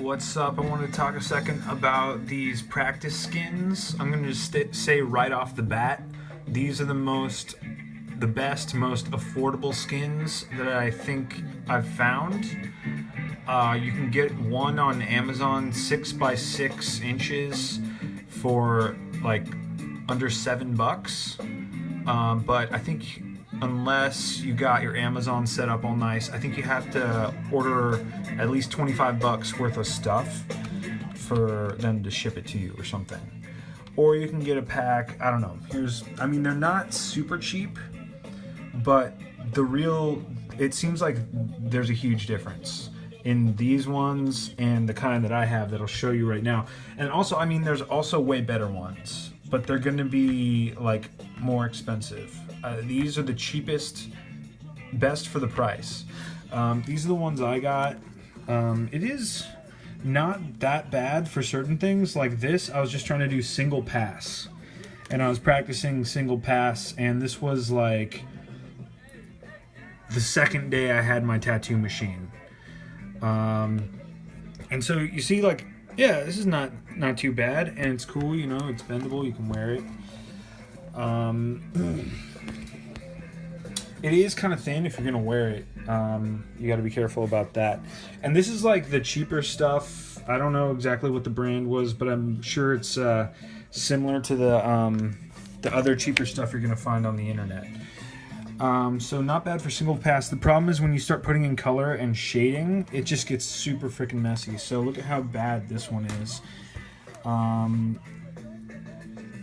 What's up? I want to talk a second about these practice skins. I'm going to just say right off the bat, these are the best, most affordable skins that I think I've found. You can get one on Amazon 6 by 6 inches for like under $7. But I think unless you got your Amazon set up all nice, I think you have to order at least $25 worth of stuff for them to ship it to you or something. Or you can get a pack. I don't know. They're not super cheap, but it seems like there's a huge difference in these ones and the kind that I have that I'll show you right now. And also, there's also way better ones, but they're going to be like more expensive. These are the cheapest, best for the price. These are the ones I got. It is not that bad for certain things. Like this, I was just trying to do single pass, and I was practicing single pass, and this was like the second day I had my tattoo machine. And so you see, like, yeah, this is not too bad, and it's cool, it's bendable, you can wear it. It is kind of thin if you're gonna wear it. You got to be careful about that. And this is like the cheaper stuff. I don't know exactly what the brand was, but I'm sure it's similar to the other cheaper stuff you're gonna find on the internet. So not bad for single pass. The problem is when you start putting in color and shading, it just gets super freaking messy. So look at how bad this one is.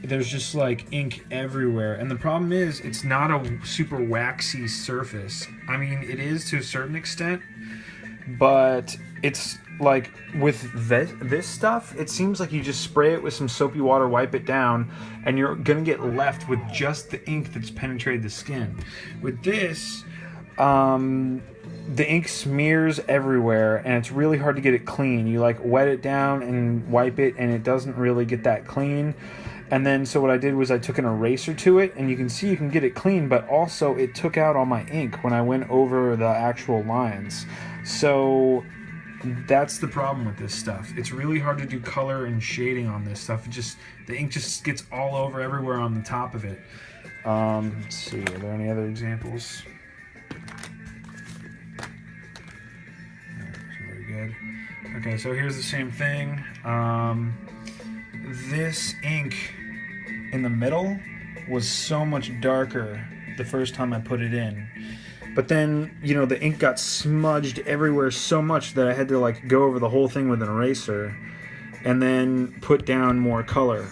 There's just like ink everywhere, and the problem is it's not a super waxy surface. It is to a certain extent, but it's like with this stuff, it seems like you just spray it with some soapy water, wipe it down, and you're gonna get left with just the ink that's penetrated the skin. With this, the ink smears everywhere, and it's really hard to get it clean. You like wet it down and wipe it, and it doesn't really get that clean. And then, so what I did was I took an eraser to it, and you can see you can get it clean, but also it took out all my ink when I went over the actual lines. So that's the problem with this stuff. It's really hard to do color and shading on this stuff. The ink just gets all over everywhere on the top of it. Let's see, are there any other examples? Very good. Okay, so here's the same thing. This ink in the middle was so much darker the first time I put it in. But then, the ink got smudged everywhere so much that I had to like go over the whole thing with an eraser and then put down more color.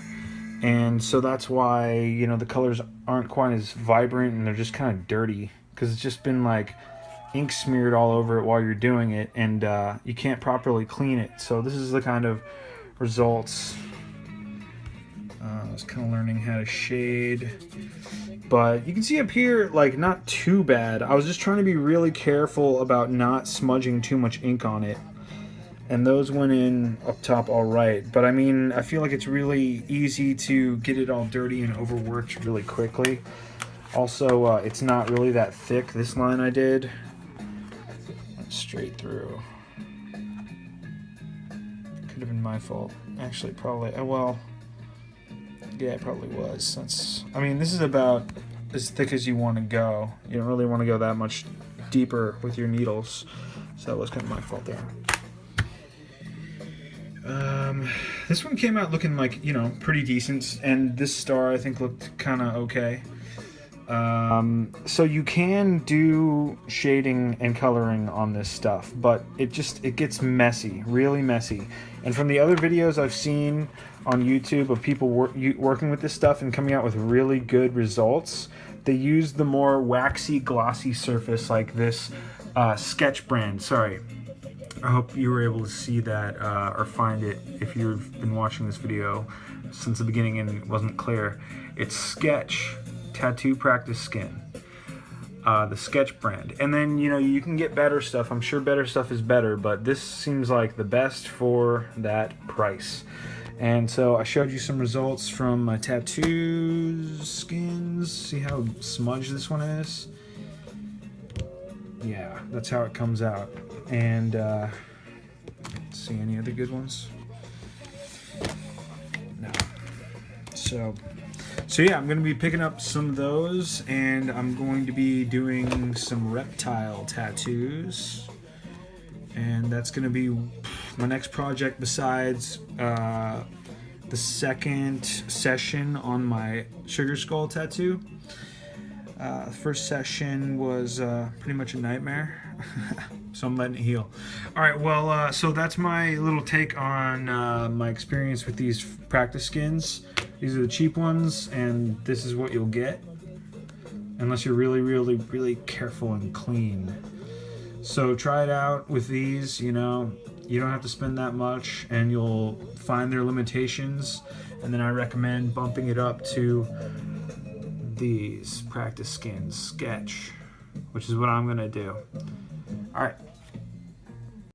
And so that's why, the colors aren't quite as vibrant, and they're just kind of dirty because it's just been like ink smeared all over it while you're doing it, and you can't properly clean it. So this is the kind of results. I was kind of learning how to shade, but you can see up here, like, not too bad. I was just trying to be really careful about not smudging too much ink on it, and those went in up top all right. But I feel like it's really easy to get it all dirty and overworked really quickly. Also, it's not really that thick. This line I did went straight through. Could have been my fault. Actually, probably. Yeah, it probably was. This is about as thick as you want to go. You don't really want to go that much deeper with your needles. So that was kind of my fault there. This one came out looking like, pretty decent. And this star, I think, looked kind of okay. So you can do shading and coloring on this stuff, but it gets messy, really messy. And from the other videos I've seen on YouTube of people working with this stuff and coming out with really good results, they use the more waxy, glossy surface like this Sketch brand. Sorry. I hope you were able to see that or find it if you've been watching this video since the beginning and it wasn't clear. It's Sketch Tattoo Practice Skin, the Sketch brand. And then, you can get better stuff. I'm sure better stuff is better, but this seems like the best for that price. And so I showed you some results from my tattoo skins. See how smudged this one is? Yeah, that's how it comes out. And See any other good ones? No. So yeah, I'm going to be picking up some of those, and I'm going to be doing some reptile tattoos. And that's going to be my next project besides the second session on my sugar skull tattoo. The first session was pretty much a nightmare, so I'm letting it heal. All right, well, so that's my little take on my experience with these practice skins. These are the cheap ones, and this is what you'll get, unless you're really, really, really careful and clean. So try it out with these, you know. You don't have to spend that much, and you'll find their limitations. And then I recommend bumping it up to these practice skins sketch, which is what I'm gonna do. All right.